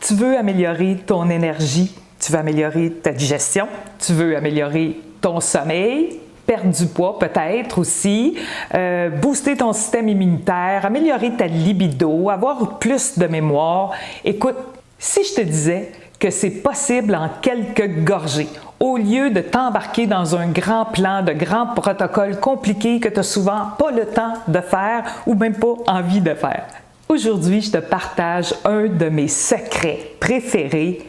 Tu veux améliorer ton énergie, tu veux améliorer ta digestion, tu veux améliorer ton sommeil, perdre du poids peut-être aussi, booster ton système immunitaire, améliorer ta libido, avoir plus de mémoire. Écoute, si je te disais que c'est possible en quelques gorgées, au lieu de t'embarquer dans un grand plan, de grands protocoles compliqués que tu n'as souvent pas le temps de faire ou même pas envie de faire. Aujourd'hui, je te partage un de mes secrets préférés,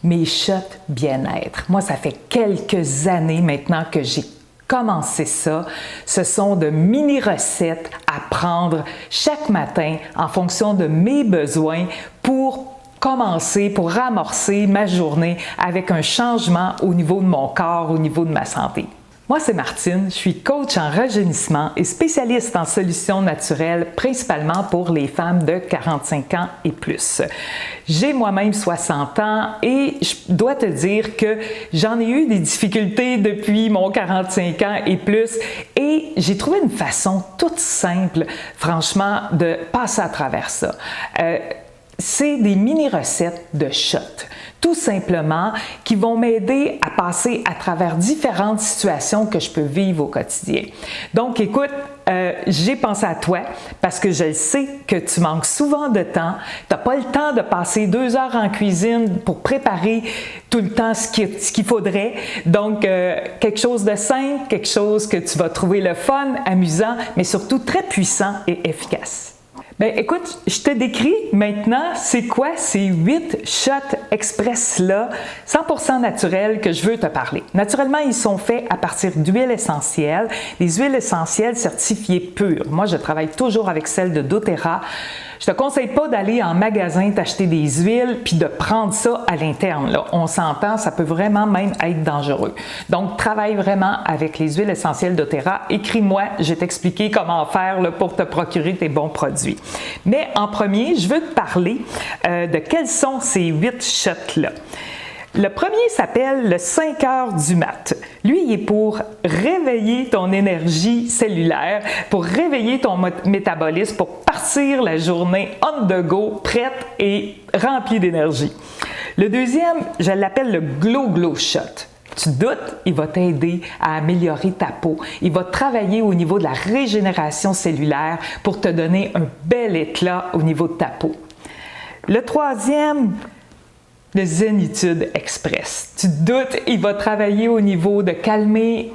mes shots bien-être. Moi, ça fait quelques années maintenant que j'ai commencé ça. Ce sont de mini-recettes à prendre chaque matin en fonction de mes besoins pour commencer, pour amorcer ma journée avec un changement au niveau de mon corps, au niveau de ma santé. Moi, c'est Martine, je suis coach en rajeunissement et spécialiste en solutions naturelles, principalement pour les femmes de 45 ans et plus. J'ai moi-même 60 ans et je dois te dire que j'en ai eu des difficultés depuis mon 45 ans et plus et j'ai trouvé une façon toute simple, franchement, de passer à travers ça. C'est des mini-recettes de shots, tout simplement, qui vont m'aider à passer à travers différentes situations que je peux vivre au quotidien. Donc, écoute, j'ai pensé à toi parce que je sais que tu manques souvent de temps. Tu n'as pas le temps de passer 2 heures en cuisine pour préparer tout le temps ce qu'il faudrait. Donc, quelque chose de simple, quelque chose que tu vas trouver le fun, amusant, mais surtout très puissant et efficace. Bien, écoute, je te décris maintenant c'est quoi ces 8 shots express-là, 100% naturels que je veux te parler. Naturellement, ils sont faits à partir d'huiles essentielles, des huiles essentielles certifiées pures. Moi, je travaille toujours avec celles de doTERRA. Je te conseille pas d'aller en magasin t'acheter des huiles puis de prendre ça à l'interne. Là, on s'entend, ça peut vraiment même être dangereux. Donc, travaille vraiment avec les huiles essentielles doTERRA. Écris-moi, je vais t'expliquer comment faire là, pour te procurer tes bons produits. Mais en premier, je veux te parler de quels sont ces 8 shots-là. Le premier s'appelle le 5 heures du mat. Lui, il est pour réveiller ton énergie cellulaire, pour réveiller ton métabolisme, pour partir la journée on the go, prête et remplie d'énergie. Le deuxième, je l'appelle le Glow Glow Shot. Tu te doutes, il va t'aider à améliorer ta peau. Il va travailler au niveau de la régénération cellulaire pour te donner un bel éclat au niveau de ta peau. Le troisième, le Zénitude Express. Tu te doutes, il va travailler au niveau de calmer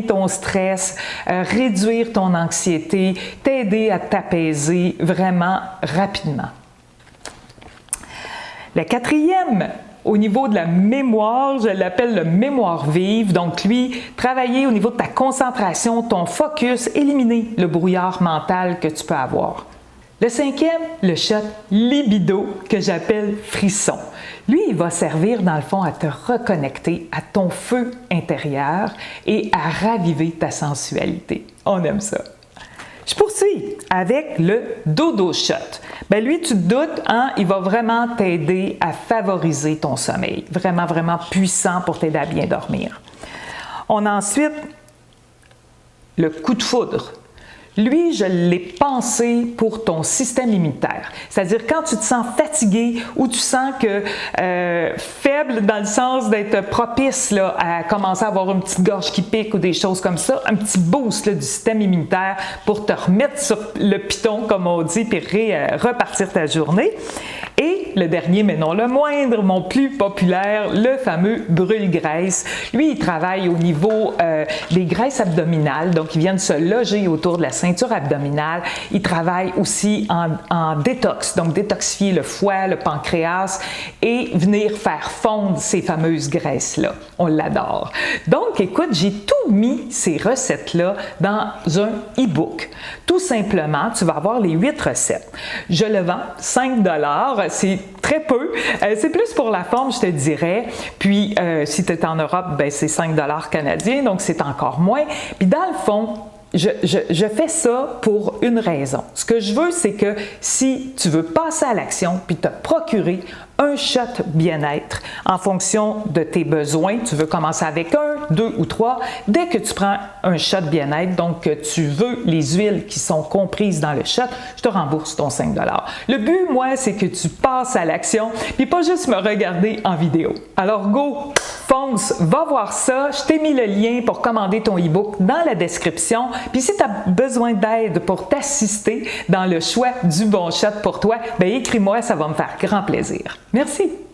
ton stress, réduire ton anxiété, t'aider à t'apaiser vraiment rapidement. Le quatrième, au niveau de la mémoire, je l'appelle le mémoire vive. Donc lui, travailler au niveau de ta concentration, ton focus, éliminer le brouillard mental que tu peux avoir. Le cinquième, le shot libido que j'appelle frisson. Lui, il va servir dans le fond à te reconnecter à ton feu intérieur et à raviver ta sensualité. On aime ça. Je poursuis avec le dodo shot. Bien, lui, tu te doutes, hein, il va vraiment t'aider à favoriser ton sommeil. Vraiment, vraiment puissant pour t'aider à bien dormir. On a ensuite le coup de foudre. Lui, je l'ai pensé pour ton système immunitaire. C'est-à-dire quand tu te sens fatigué ou tu sens que faible dans le sens d'être propice là, à commencer à avoir une petite gorge qui pique ou des choses comme ça, un petit boost là, du système immunitaire pour te remettre sur le piton, comme on dit, puis repartir ta journée. Et le dernier, mais non le moindre, mon plus populaire, le fameux brûle-graisse. Lui, il travaille au niveau des graisses abdominales, donc ils viennent se loger autour de la ceinture abdominale. Il travaille aussi en détox, donc détoxifier le foie, le pancréas et venir faire fondre ces fameuses graisses-là. On l'adore. Donc, écoute, j'ai tout mis ces recettes-là dans un e-book. Tout simplement, tu vas avoir les 8 recettes. Je le vends 5 $, c'est très peu. C'est plus pour la forme, je te dirais. Puis, si tu es en Europe, ben, c'est 5 $ canadiens, donc c'est encore moins. Puis, dans le fond, je fais ça pour une raison. Ce que je veux, c'est que si tu veux passer à l'action puis te procurer un shot bien-être en fonction de tes besoins, tu veux commencer avec 1, 2 ou 3, dès que tu prends un shot bien-être, donc que tu veux les huiles qui sont comprises dans le shot, je te rembourse ton 5 $. Le but, moi, c'est que tu passes à l'action puis pas juste me regarder en vidéo. Alors go, fonce, va voir ça. Je t'ai mis le lien pour commander ton e-book dans la description. Puis si tu as besoin d'aide pour t'assister dans le choix du bon shot pour toi, bien écris-moi, ça va me faire grand plaisir. Merci!